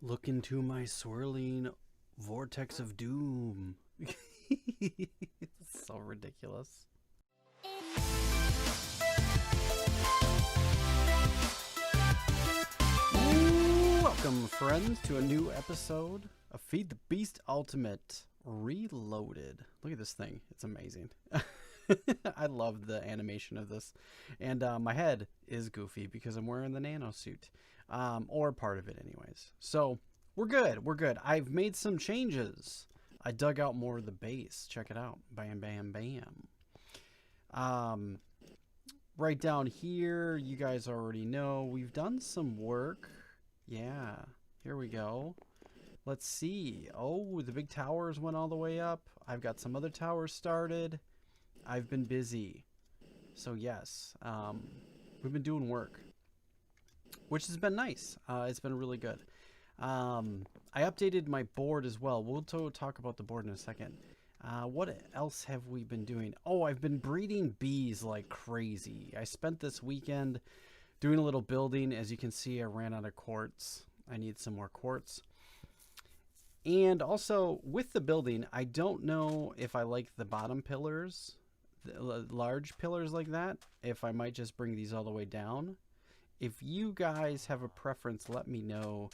Look into my swirling vortex of doom. It's so ridiculous. Welcome, friends, to a new episode of Feed the Beast Ultimate Reloaded. Look at this thing. It's amazing. I love the animation of this. And my head is goofy because I'm wearing the nano suit. Or part of it anyways. So we're good. We're good. I've made some changes. I dug out more of the base. Check it out. Bam, bam, bam. Right down here, you guys already know we've done some work. Yeah, here we go. Let's see. Oh, the big towers went all the way up. I've got some other towers started. I've been busy. So yes, we've been doing work, which has been nice. It's been really good. I updated my board as well. We'll talk about the board in a second. What else have we been doing? Oh, I've been breeding bees like crazy. I spent this weekend doing a little building. As you can see, I ran out of quartz. I need some more quartz. And also, with the building, I don't know if I like the bottom pillars, the large pillars like that, if I might just bring these all the way down. If you guys have a preference, let me know.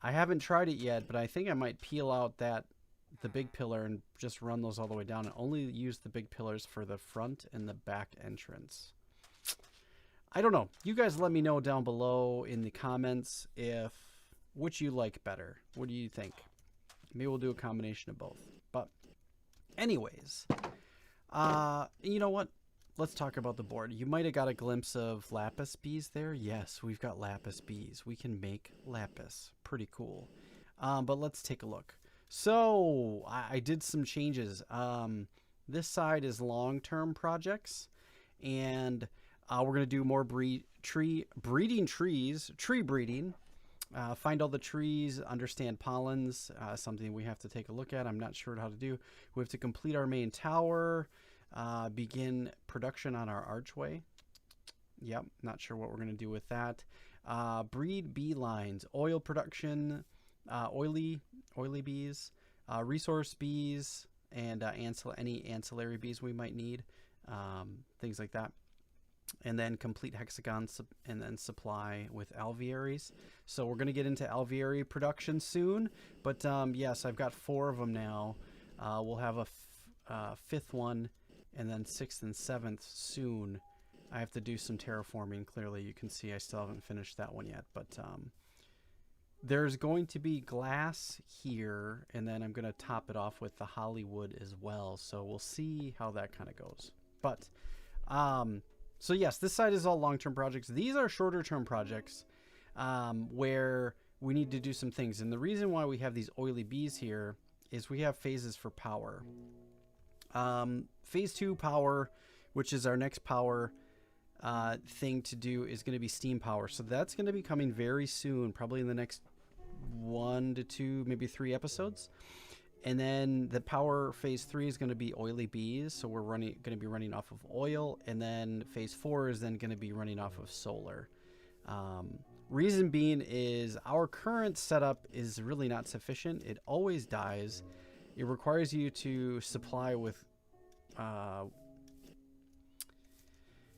I haven't tried it yet, but I think I might peel out the big pillar and just run those all the way down and only use the big pillars for the front and the back entrance. I don't know. You guys let me know down below in the comments which you like better. What do you think? Maybe we'll do a combination of both. But anyways, you know what? Let's talk about the board. You might have got a glimpse of lapis bees there. Yes, we've got lapis bees. We can make lapis. Pretty cool. But let's take a look. So I did some changes. This side is long-term projects, and we're going to do more tree breeding. Find all the trees, understand pollens, something we have to take a look at. I'm not sure how to do. We have to complete our main tower, begin production on our archway. Yep, not sure what we're going to do with that. Breed bee lines, oil production, oily bees, resource bees, and any ancillary bees we might need, things like that. And then complete hexagons and then supply with alvearies. So we're going to get into alveary production soon. But yes, I've got 4 of them now. We'll have a 5th one, and then 6th and 7th soon. I have to do some terraforming. Clearly, you can see I still haven't finished that one yet. But there's going to be glass here, and then I'm going to top it off with the Hollywood as well. So we'll see how that kind of goes. But so yes, this side is all long-term projects. These are shorter-term projects where we need to do some things. And the reason why we have these oily bees here is we have phases for power. Phase 2 power, which is our next power thing to do, is going to be steam power. So that's going to be coming very soon, probably in the next 1 to 2, maybe 3 episodes. And then the power phase 3 is going to be oily bees. So we're going to be running off of oil. And then phase 4 is then going to be running off of solar. Reason being is our current setup is really not sufficient. It always dies. It requires you to supply with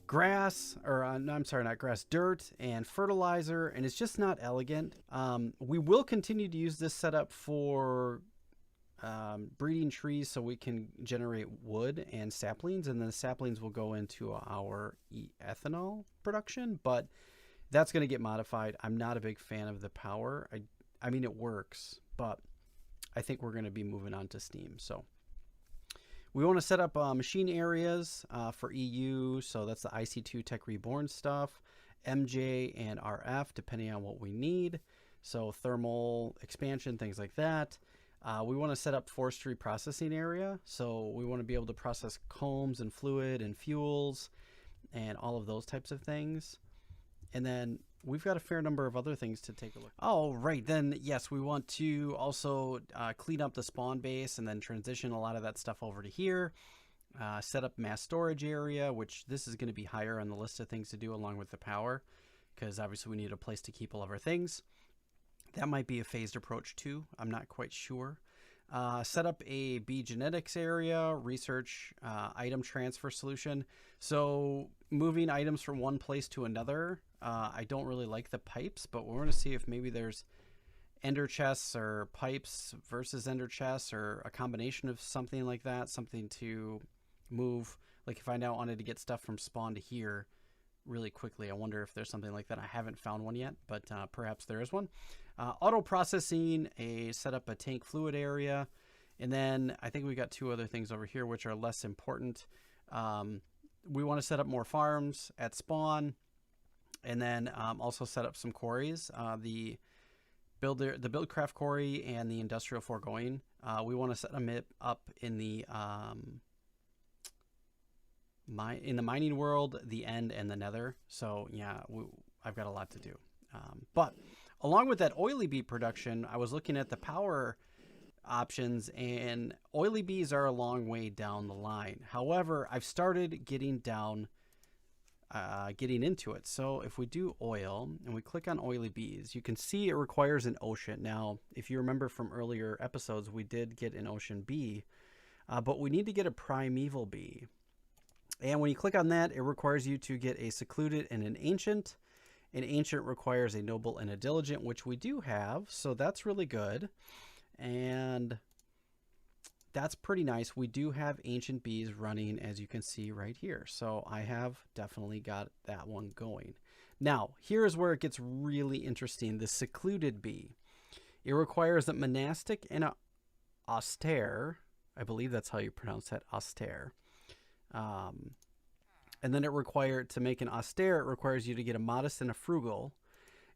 grass, or no, I'm sorry, not grass, dirt and fertilizer. And it's just not elegant. We will continue to use this setup for breeding trees so we can generate wood and saplings, and then the saplings will go into our ethanol production, but that's going to get modified. I'm not a big fan of the power. I mean, it works, but I think we're going to be moving on to steam. So we want to set up machine areas for EU. So that's the IC2 Tech Reborn stuff, MJ and RF, depending on what we need. So thermal expansion, things like that. We want to set up forestry processing area. So we want to be able to process combs and fluid and fuels and all of those types of things. And then we've got a fair number of other things to take a look at. Oh, right. Then, yes, we want to also clean up the spawn base and then transition a lot of that stuff over to here. Set up mass storage area, which this is going to be higher on the list of things to do along with the power, because obviously we need a place to keep all of our things. That might be a phased approach too. I'm not quite sure. Set up a bee genetics area, research item transfer solution. So moving items from one place to another, I don't really like the pipes, but we're going to see if maybe there's ender chests or pipes versus ender chests or a combination of something like that, something to move. Like if I now wanted to get stuff from spawn to here really quickly, I wonder if there's something like that. I haven't found one yet, but perhaps there is one. Auto processing, set up a tank fluid area, and then I think we got two other things over here which are less important. We want to set up more farms at spawn, and then also set up some quarries. The Buildcraft quarry and the industrial foregoing. We want to set them up in the mining world, the end, and the nether. So yeah, I've got a lot to do. But along with that oily bee production, I was looking at the power options, and oily bees are a long way down the line. However, I've started getting into it. So if we do oil and we click on oily bees, you can see it requires an ocean. Now, if you remember from earlier episodes, we did get an ocean bee, but we need to get a primeval bee. And when you click on that, it requires you to get a secluded and an ancient. An ancient requires a noble and a diligent, which we do have. So that's really good. And that's pretty nice. We do have ancient bees running, as you can see right here. So I have definitely got that one going. Now, here's where it gets really interesting. The secluded bee. It requires a monastic and a austere. I believe that's how you pronounce that, austere. And then to make an austere, it requires you to get a modest and a frugal.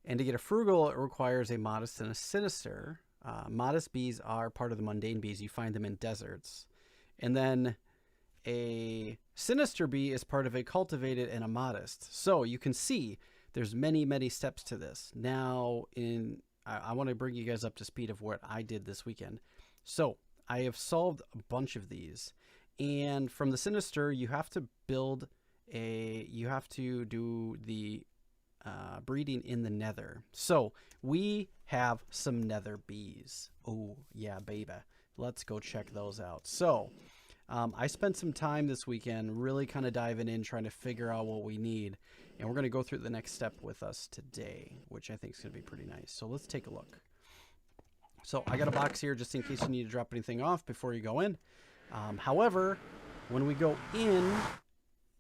And to get a frugal, it requires a modest and a sinister. Modest bees are part of the mundane bees. You find them in deserts. And then a sinister bee is part of a cultivated and a modest. So you can see there's many, many steps to this. Now, I want to bring you guys up to speed of what I did this weekend. So I have solved a bunch of these. And from the sinister, you have to do the breeding in the nether. So we have some nether bees. Oh yeah, baby. Let's go check those out. So I spent some time this weekend really kind of diving in, trying to figure out what we need. And we're going to go through the next step with us today, which I think is going to be pretty nice. So let's take a look. So I got a box here just in case you need to drop anything off before you go in. However, when we go in,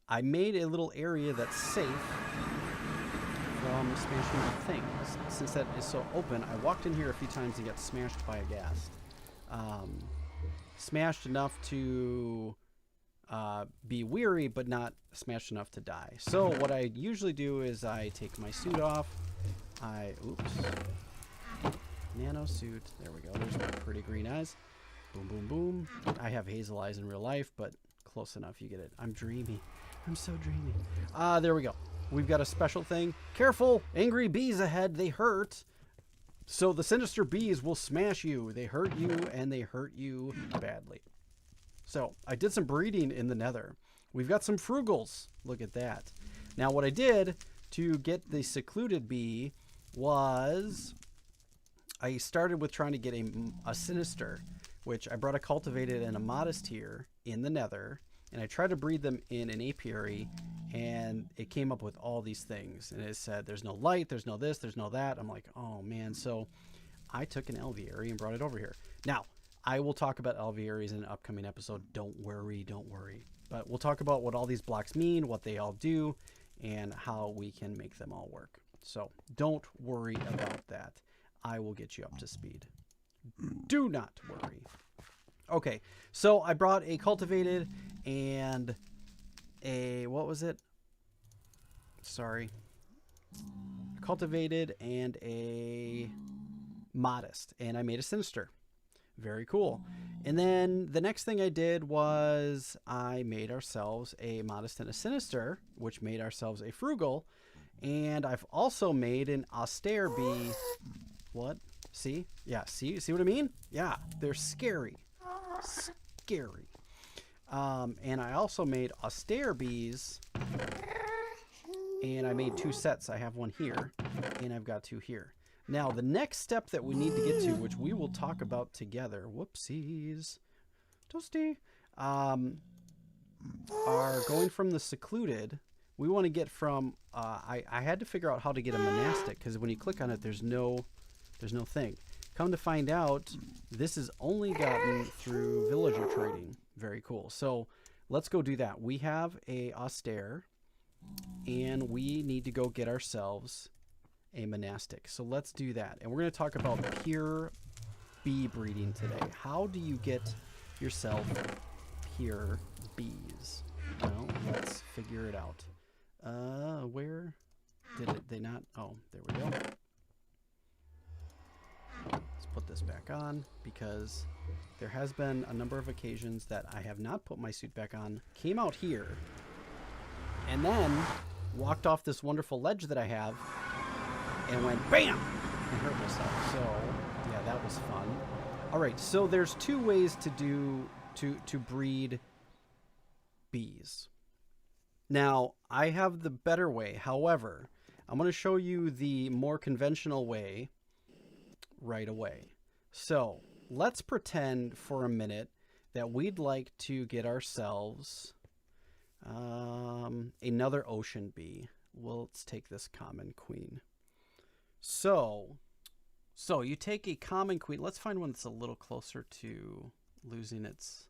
I made a little area that's safe from smashing the things. Since that is so open, I walked in here a few times and got smashed by a ghast. Smashed enough to be weary, but not smashed enough to die. So what I usually do is I take my suit off. Nano suit. There we go. There's my pretty green eyes. Boom, boom, boom. I have hazel eyes in real life, but close enough. You get it. I'm dreamy. I'm so dreamy. There we go. We've got a special thing. Careful! Angry bees ahead. They hurt. So the sinister bees will smash you. They hurt you, and they hurt you badly. So I did some breeding in the nether. We've got some frugals. Look at that. Now what I did to get the secluded bee was I started with trying to get a sinister, which I brought a cultivated and a modest here in the nether, and I tried to breed them in an apiary, and it came up with all these things, and it said there's no light, there's no this, there's no that. I'm like, oh man. So I took an alveary and brought it over here. Now I will talk about alvearies in an upcoming episode. Don't worry, but we'll talk about what all these blocks mean, what they all do, and how we can make them all work. So don't worry about that. I will get you up to speed. Do not worry. Okay, so I brought a cultivated and a, what was it? Sorry. Cultivated and a modest, and I made a sinister. Very cool. And then the next thing I did was I made ourselves a modest and a sinister, which made ourselves a frugal, and I've also made an austere bee. What? See? Yeah, see what I mean? Yeah, they're scary. Scary. And I also made austere bees, and I made two sets. I have one here, and I've got two here. Now, the next step that we need to get to, which we will talk about together, whoopsies, toasty, are going from the secluded. We want to get from, I had to figure out how to get a monastic, because when you click on it, there's no thing. Come to find out, this is only gotten through villager trading. Very cool. So let's go do that. We have a austere, and we need to go get ourselves a monastic. So let's do that. And we're going to talk about pure bee breeding today. How do you get yourself pure bees? Well, let's figure it out. Where did they not? Oh, there we go. Let's put this back on because there has been a number of occasions that I have not put my suit back on, came out here, and then walked off this wonderful ledge that I have and went BAM! And hurt myself. So, yeah, that was fun. All right, so there's two ways to breed bees. Now, I have the better way. However, I'm going to show you the more conventional way right away. So, let's pretend for a minute that we'd like to get ourselves another ocean bee. Well, let's take this common queen. So you take a common queen. Let's find one that's a little closer to losing its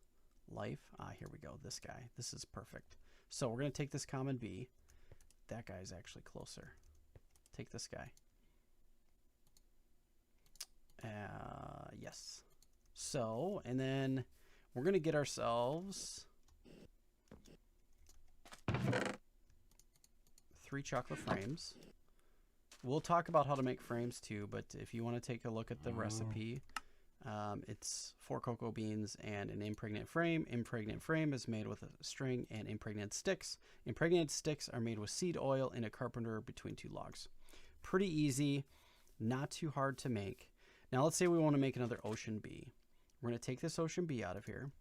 life. Here we go. This guy. This is perfect. So we're going to take this common bee. That guy's actually closer. Take this guy. Yes. So, and then we're going to get ourselves 3 chocolate frames. We'll talk about how to make frames too, but if you want to take a look at the recipe, it's 4 cocoa beans and an impregnate frame. Impregnate frame is made with a string and impregnated sticks. Impregnated sticks are made with seed oil in a carpenter between 2 logs. Pretty easy, not too hard to make. Now let's say we want to make another ocean bee. We're going to take this ocean bee out of here.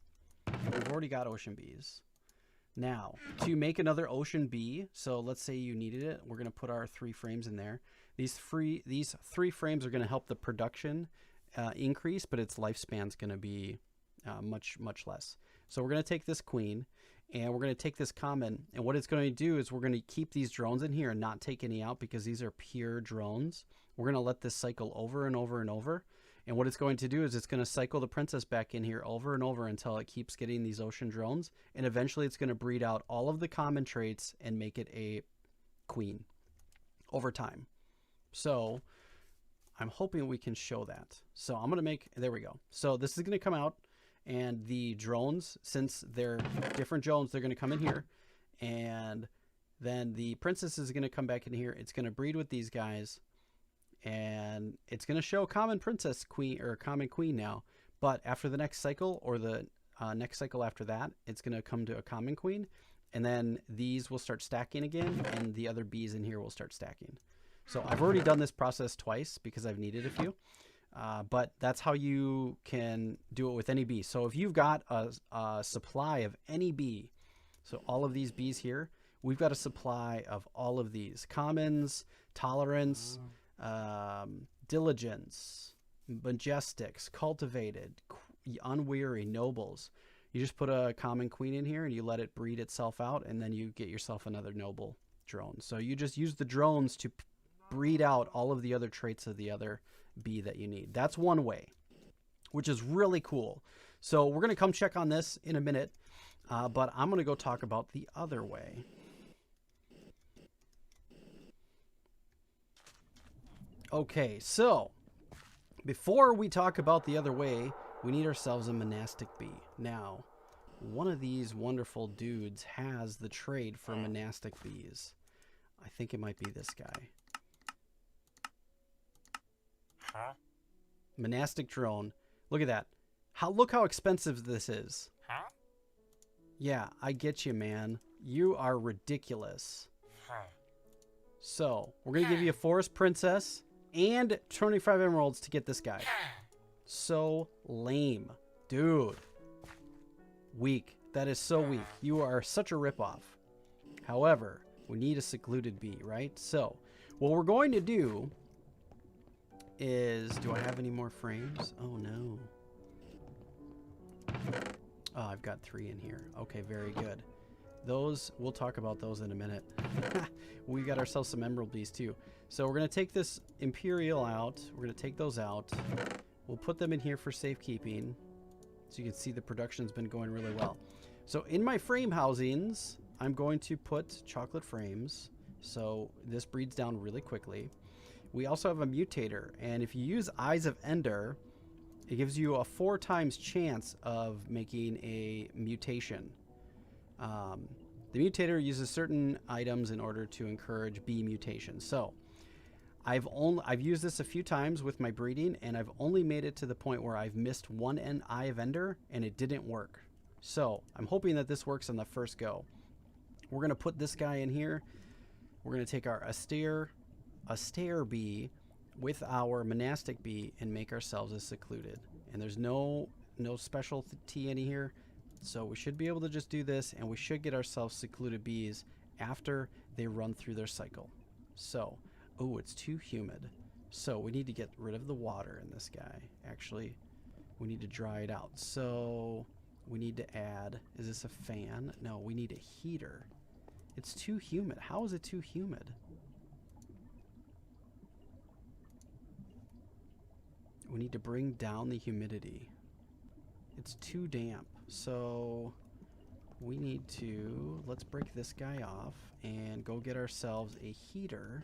We've already got ocean bees. Now, to make another ocean bee, so let's say you needed it, we're going to put our 3 frames in there. These 3 frames are going to help the production increase, but its lifespan's going to be much less. So we're going to take this queen, and we're going to take this common, and what it's going to do is we're going to keep these drones in here and not take any out because these are pure drones. We're going to let this cycle over and over and over. And what it's going to do is it's going to cycle the princess back in here over and over until it keeps getting these ocean drones. And eventually it's going to breed out all of the common traits and make it a queen over time. So I'm hoping we can show that. So I'm going to make, there we go. So this is going to come out, and the drones, since they're different drones, they're going to come in here. And then the princess is going to come back in here. It's going to breed with these guys. And it's going to show common princess queen or common queen now, but after the next cycle or the next cycle after that, it's going to come to a common queen, and then these will start stacking again, and the other bees in here will start stacking. So I've already done this process twice because I've needed a few, but that's how you can do it with any bee. So if you've got a supply of any bee, so all of these bees here, we've got a supply of all of these commons, tolerance, diligence, majestics, cultivated, unweary, nobles. You just put a common queen in here and you let it breed itself out, and then you get yourself another noble drone. So you just use the drones to breed out all of the other traits of the other bee that you need. That's one way, which is really cool. So we're going to come check on this in a minute, but I'm going to go talk about the other way. Okay, so before we talk about the other way, we need ourselves a monastic bee. Now, one of these wonderful dudes has the trade for monastic bees. I think it might be this guy. Huh? Monastic drone. Look at that. Look how expensive this is. Huh? Yeah, I get you, man. You are ridiculous. Huh. So, we're going to give you a forest princess and 25 emeralds to get this guy. So lame. Dude. Weak. That is so weak. You are such a ripoff. However, we need a secluded bee, right? So, what we're going to do is, do I have any more frames? Oh, no. Oh, I've got 3 in here. Okay, very good. Those, we'll talk about those in a minute. We got ourselves some Emerald Bees, too. So we're going to take this Imperial out. We're going to take those out. We'll put them in here for safekeeping. So you can see the production's been going really well. So in my frame housings, I'm going to put chocolate frames. So this breeds down really quickly. We also have a Mutator. And if you use Eyes of Ender, it gives you a 4 times chance of making a mutation. The Mutator uses certain items in order to encourage bee mutation. So I've used this a few times with my breeding, and I've only made it to the point where I've missed one Eye of Ender, and it didn't work. So I'm hoping that this works on the first go. We're going to put this guy in here. We're going to take our Austere Bee with our Monastic Bee and make ourselves a Secluded. And there's no specialty in here. So we should be able to just do this, and we should get ourselves Secluded Bees after they run through their cycle. So, oh, it's too humid. So we need to get rid of the water in this guy. Actually, we need to dry it out. So we need to add, is this a fan? No, we need a heater. It's too humid. How is it too humid? We need to bring down the humidity. It's too damp. So we need to, let's break this guy off and go get ourselves a heater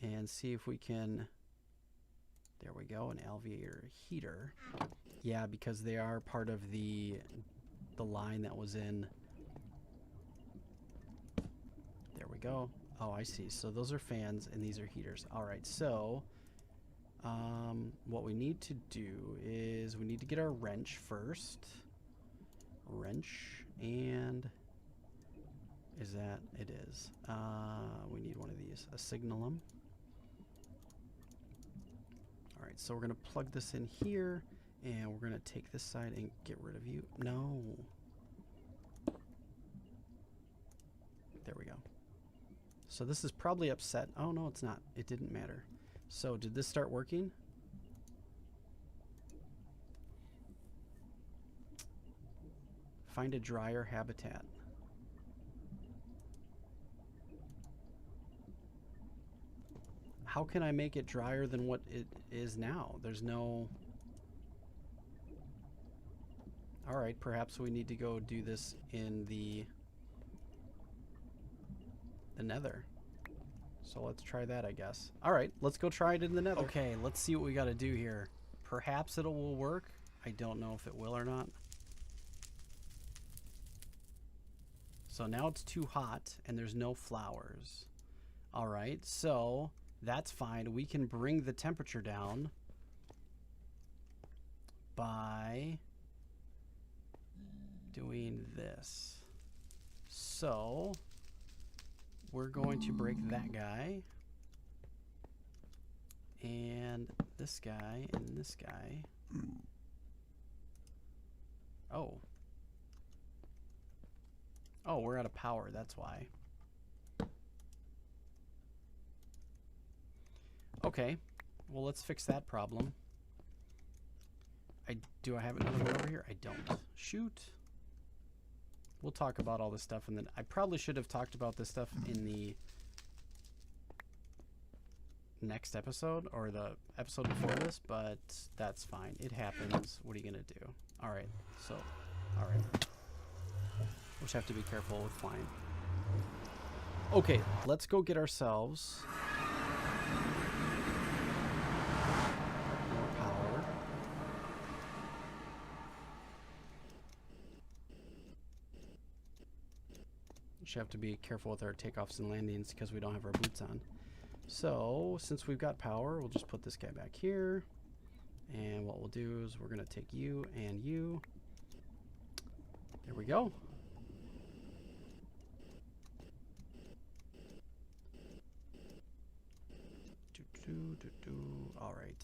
and see if we can, there we go, an alveolar heater. Yeah, because they are part of the line that was in, there we go. Oh, I see. So those are fans and these are heaters. All right, so what we need to do is we need to get our wrench first. Wrench, and is that, it is. We need one of these, a signalum. All right, so we're gonna plug this in here, and we're gonna take this side and get rid of you. No. There we go. So this is probably upset. Oh, no, it's not. It didn't matter. So did this start working? Find a drier habitat. How can I make it drier than what it is now? There's no... All right, perhaps we need to go do this in the Nether. So let's try that, I guess. All right, let's go try it in the Nether. Okay, let's see what we got to do here. Perhaps it will work. I don't know if it will or not. So now it's too hot and there's no flowers. All right, so that's fine. We can bring the temperature down by doing this. So we're going to break that guy and this guy and this guy. Oh. Oh, we're out of power, that's why. Okay, well, let's fix that problem. Do I have another one over here? I don't. Shoot. We'll talk about all this stuff, and then I probably should have talked about this stuff in the next episode, or the episode before this, but that's fine. It happens. What are you gonna do? All right, so, all right. We'll just have to be careful with flying. Okay, let's go get ourselves more power. We should have to be careful with our takeoffs and landings because we don't have our boots on. So, since we've got power, we'll just put this guy back here. And what we'll do is we're going to take you and you. There we go. All right.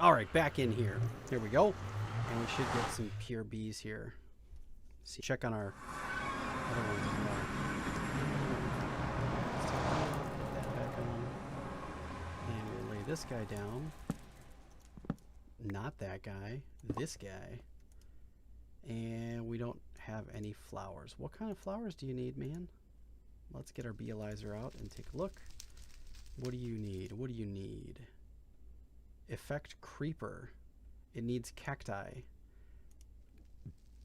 All right, back in here. Here we go. And we should get some pure bees here. See, check on our other ones as well. Put that back on. And we'll lay this guy down. Not that guy. This guy. And we don't have any flowers. What kind of flowers do you need, man? Let's get our beealyzer out and take a look. What do you need? What do you need? Effect creeper. It needs cacti.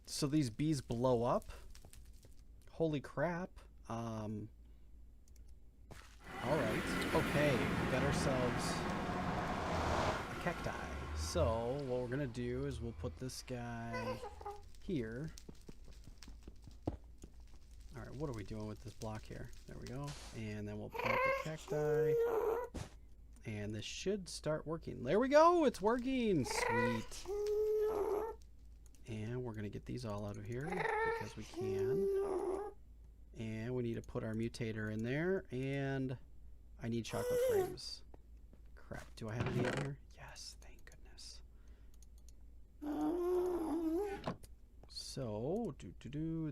So these bees blow up? Holy crap. Alright. Okay, we got ourselves a cacti. So what we're gonna do is we'll put this guy here. Alright, what are we doing with this block here? There we go. And then we'll plant the cacti. And this should start working. There we go! It's working! Sweet. And we're going to get these all out of here because we can. And we need to put our mutator in there. And I need chocolate frames. Crap, do I have any in here? Yes, thank goodness. So,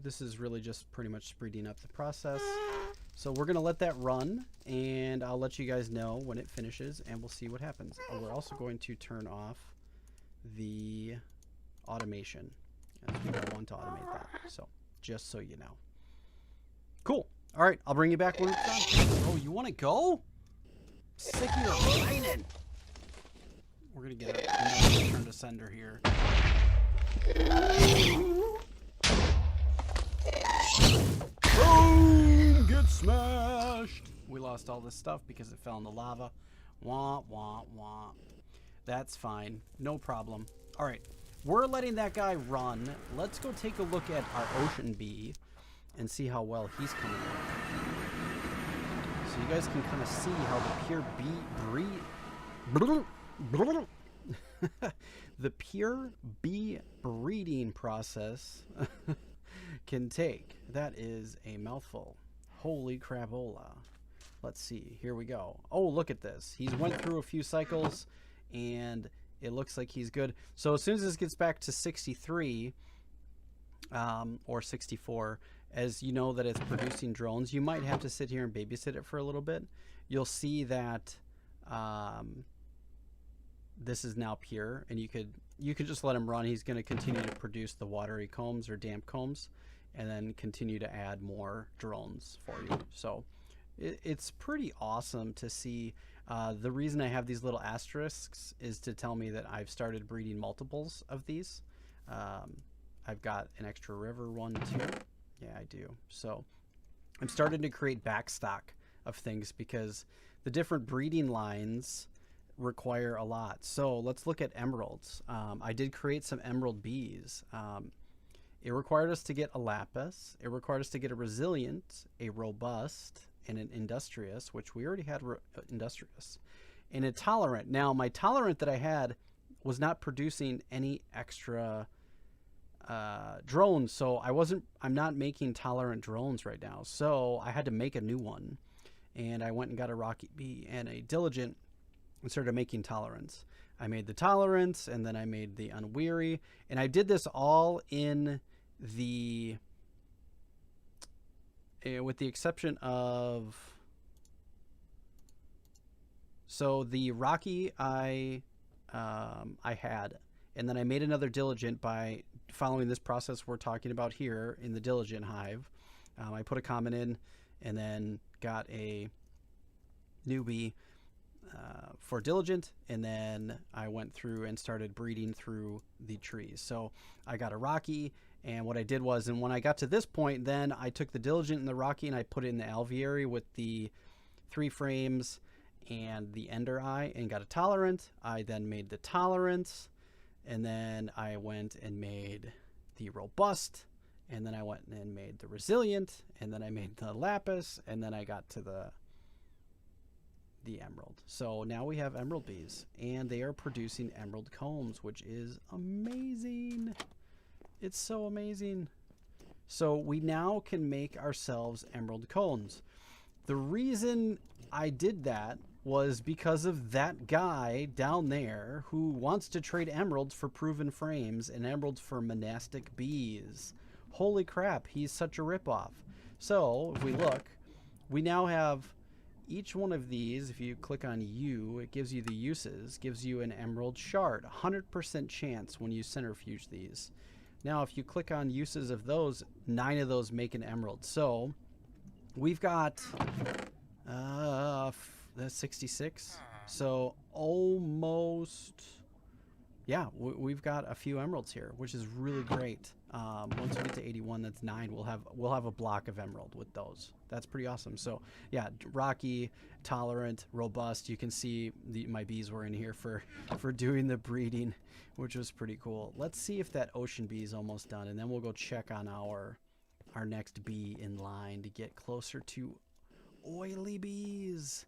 this is really just pretty much speeding up the process. So we're going to let that run, and I'll let you guys know when it finishes, and we'll see what happens. Oh, we're also going to turn off the automation, as we don't want to automate that. So, just so you know. Cool. All right, I'll bring you back when it's done. Oh, you want to go? Sick of your whining. We're going to get another return to sender here. Boom! Get smashed! We lost all this stuff because it fell in the lava. Wah, wah, wah. That's fine. No problem. All right. We're letting that guy run. Let's go take a look at our ocean bee and see how well he's coming along. So you guys can kind of see how the pure the pure bee breeding process can take. That is a mouthful. Holy crapola. Let's see. Here we go. Oh, look at this. He's went through a few cycles and it looks like he's good. So as soon as this gets back to 63 or 64, as you know that it's producing drones, you might have to sit here and babysit it for a little bit. You'll see that this is now pure, and you could just let him run. He's going to continue to produce the watery combs or damp combs, and then continue to add more drones for you. So it's pretty awesome to see. The reason I have these little asterisks is to tell me that I've started breeding multiples of these. I've got an extra river one too. Yeah, I do. So I'm starting to create backstock of things because the different breeding lines require a lot. So let's look at emeralds. I did create some emerald bees. It required us to get a lapis. It required us to get a resilient, a robust, and an industrious, which we already had industrious, and a tolerant. Now my tolerant that I had was not producing any extra drones, so I'm not making tolerant drones right now. So I had to make a new one, and I went and got a rocky bee and a diligent and started making tolerance. I made the tolerance, and then I made the unweary, and I did this all in the with the exception of, so the rocky I had, and then I made another diligent by following this process we're talking about here in the diligent hive. I put a comment in and then got a newbie for diligent, and then I went through and started breeding through the trees. So I got a rocky, and what I did was, and when I got to this point, then I took the diligent and the rocky and I put it in the alveary with the 3 frames and the ender eye and got a tolerant. I then made the tolerance, and then I went and made the robust, and then I went and made the resilient, and then I made the lapis, and then I got to the emerald. So now we have emerald bees, and they are producing emerald combs, which is amazing. It's so amazing. So we now can make ourselves emerald combs. The reason I did that was because of that guy down there who wants to trade emeralds for proven frames and emeralds for monastic bees. Holy crap, he's such a ripoff. So if we look, we now have each one of these. If you click on U, it gives you the uses, gives you an emerald shard, 100% chance when you centrifuge these. Now if you click on uses of those, 9 of those make an emerald. So we've got that's 66. So almost, yeah, we've got a few emeralds here, which is really great. Once we get to 81, that's 9. We'll have a block of emerald with those. That's pretty awesome. So yeah, rocky, tolerant, robust. You can see my bees were in here for doing the breeding, which was pretty cool. Let's see if that ocean bee is almost done, and then we'll go check on our next bee in line to get closer to oily bees.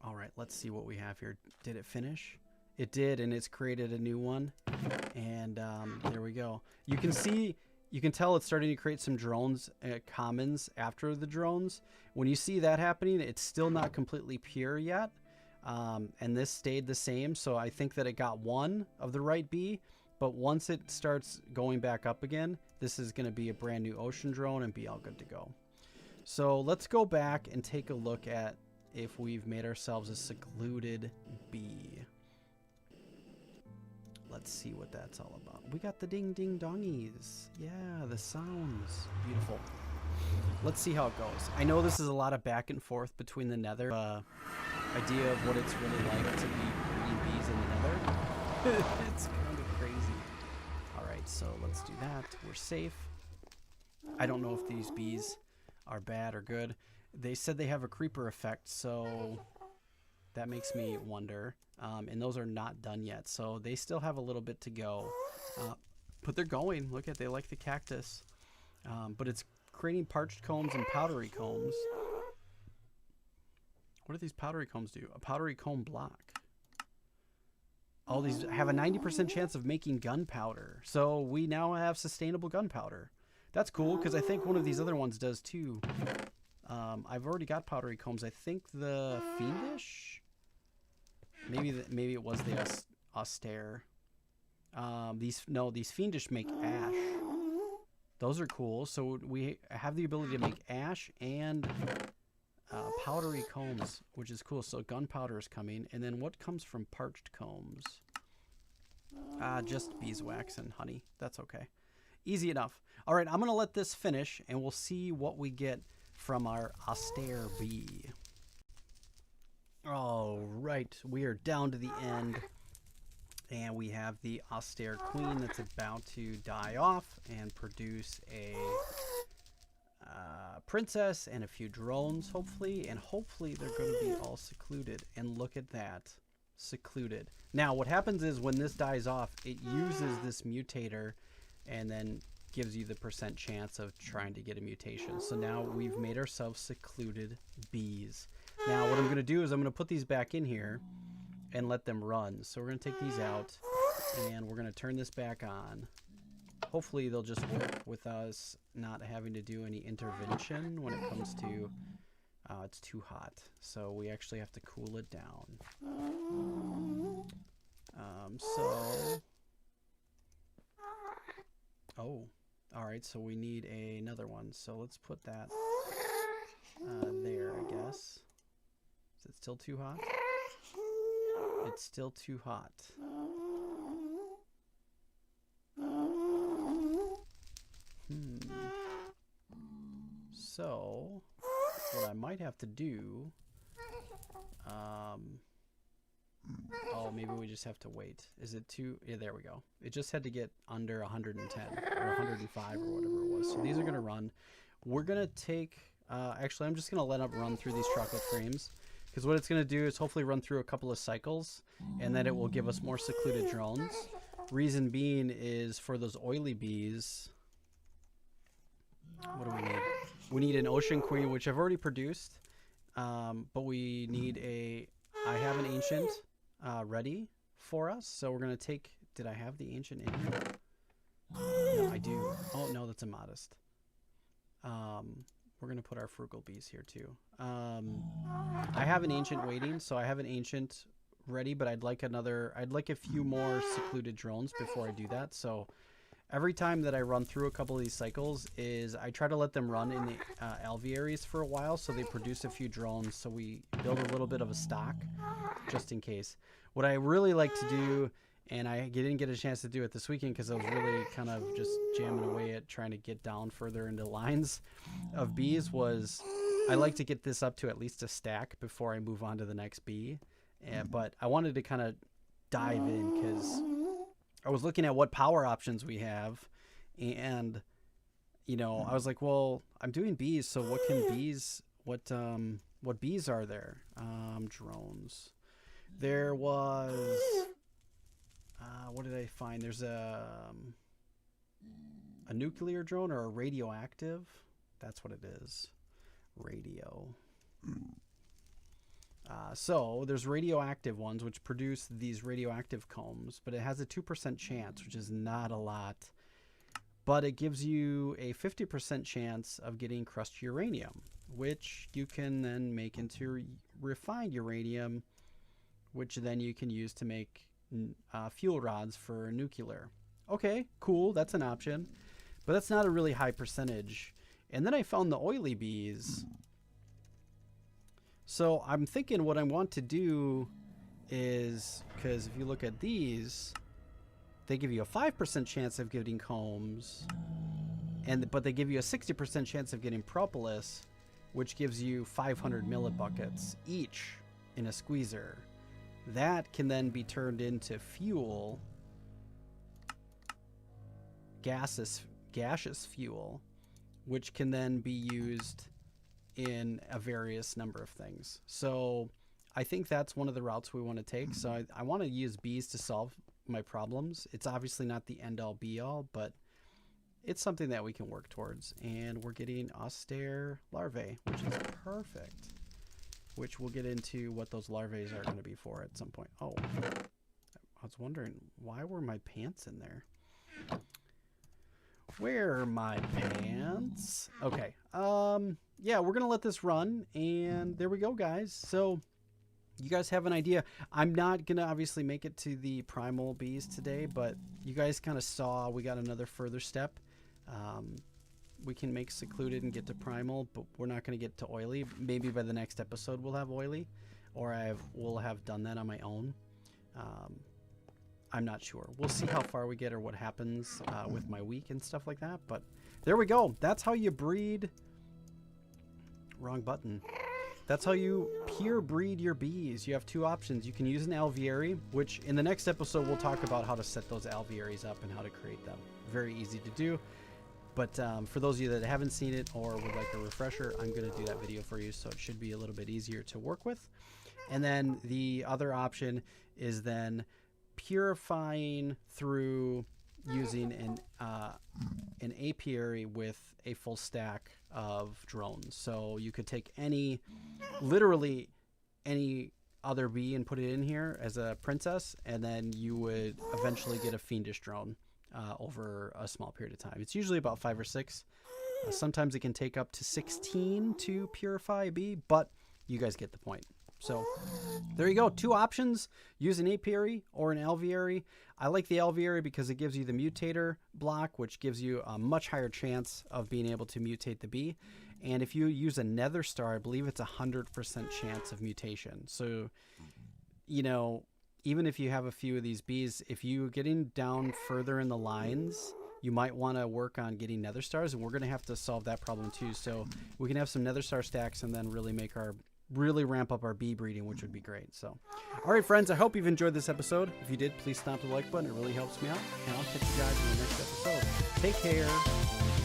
All right, let's see what we have here. Did it finish? It did, and it's created a new one. And there we go. You can see, you can tell it's starting to create some drones, commons after the drones. When you see that happening, it's still not completely pure yet. And this stayed the same, so I think that it got one of the right bee. But once it starts going back up again, this is going to be a brand new ocean drone and be all good to go. So let's go back and take a look at if we've made ourselves a secluded bee. Let's see what that's all about. We got the ding ding dongies. Yeah, the sounds. Beautiful. Let's see how it goes. I know this is a lot of back and forth between the nether. Idea of what it's really like to be breeding bees in the nether. It's kind of crazy. Alright, so let's do that. We're safe. I don't know if these bees are bad or good. They said they have a creeper effect, so that makes me wonder. And those are not done yet, so they still have a little bit to go. But they're going. Look at, they like the cactus. But it's creating parched combs and powdery combs. What do these powdery combs do? A powdery comb block. All these have a 90% chance of making gunpowder. So we now have sustainable gunpowder. That's cool, because I think one of these other ones does too. I've already got powdery combs. I think the fiendish, maybe it was the austere. These fiendish make ash. Those are cool. So we have the ability to make ash and powdery combs, which is cool. So gunpowder is coming, and then what comes from parched combs? Just beeswax and honey. That's okay. Easy enough. All right, I'm gonna let this finish, and we'll see what we get from our austere bee. All right, we are down to the end, and we have the austere queen that's about to die off and produce a princess and a few drones, hopefully, and hopefully they're going to be all secluded. And look at that, secluded. Now, what happens is when this dies off, it uses this mutator and then gives you the % chance of trying to get a mutation. So now we've made ourselves secluded bees. Now what I'm going to do is I'm going to put these back in here and let them run. So we're going to take these out and we're going to turn this back on. Hopefully they'll just work with us not having to do any intervention when it comes to it's too hot. So we actually have to cool it down. Alright, so we need another one. So let's put that there, I guess. Is it still too hot? It's still too hot. So, what I might have to do... oh, maybe we just have to wait. Is it too... Yeah, there we go. It just had to get under 110 or 105 or whatever it was. So these are going to run. We're going to take... actually, I'm just going to let it run through these chocolate frames. Because what it's going to do is hopefully run through a couple of cycles. And then it will give us more secluded drones. Reason being is for those oily bees... What do we need? We need an ocean queen, which I've already produced. But we need a... I have an ancient ready for us. So we're going to take... Did I have the ancient in here? No, I do. Oh, no, that's a modest. We're going to put our frugal bees here, too. I have an ancient waiting, so I have an ancient ready, but I'd like a few more secluded drones before I do that. So every time that I run through a couple of these cycles is I try to let them run in the alvearies for a while so they produce a few drones, so we build a little bit of a stock just in case. What I really like to do, and I didn't get a chance to do it this weekend because I was really kind of just jamming away at trying to get down further into lines of bees, was I like to get this up to at least a stack before I move on to the next bee. But I wanted to kind of dive in because I was looking at what power options we have, and you know, I was like, well, I'm doing bees, so what bees are there? Drones. There was what did I find? There's a nuclear drone or a radioactive. That's what it is. Radio. So there's radioactive ones which produce these radioactive combs, but it has a 2% chance, which is not a lot, but it gives you a 50% chance of getting crushed uranium, which you can then make into refined uranium, which then you can use to make fuel rods for nuclear. Okay, cool, that's an option, but that's not a really high percentage. And then I found the oily bees. So I'm thinking what I want to do is, because if you look at these, they give you a 5% chance of getting combs, but they give you a 60% chance of getting propolis, which gives you 500 millibuckets each in a squeezer. That can then be turned into fuel, gaseous fuel, which can then be used in a various number of things. So I think that's one of the routes we want to take. So I want to use bees to solve my problems. It's obviously not the end all be all, but it's something that we can work towards. And we're getting austere larvae, which is perfect, which we'll get into what those larvae are going to be for at some point. Oh, I was wondering, why were my pants in there? Where are my pants? Okay. Yeah, we're going to let this run, and there we go, guys. So you guys have an idea. I'm not going to obviously make it to the primal bees today, but you guys kind of saw we got another further step. We can make secluded and get to primal, but we're not going to get to oily. Maybe by the next episode we'll have oily, or we'll have done that on my own. I'm not sure. We'll see how far we get or what happens with my week and stuff like that. But there we go. That's how you breed. Wrong button. That's how you pure breed your bees. You have two options. You can use an alveary, which in the next episode we'll talk about how to set those alvearies up and how to create them. Very easy to do. But for those of you that haven't seen it or would like a refresher, I'm going to do that video for you, so it should be a little bit easier to work with. And then the other option is then purifying through using an apiary with a full stack of drones. So you could take literally any other bee and put it in here as a princess, and then you would eventually get a fiendish drone over a small period of time. It's usually about 5 or 6. Sometimes it can take up to 16 to purify a bee, but you guys get the point. So there you go. Two options. Use an apiary or an alveary. I like the alveary because it gives you the mutator block, which gives you a much higher chance of being able to mutate the bee. And if you use a nether star, I believe it's 100% chance of mutation. So, you know, even if you have a few of these bees, if you're getting down further in the lines, you might want to work on getting nether stars, and we're going to have to solve that problem too. So we can have some nether star stacks and then really ramp up our bee breeding, which would be great. So, all right, friends, I hope you've enjoyed this episode. If you did, please stomp the like button. It really helps me out, and I'll catch you guys in the next episode. Take care.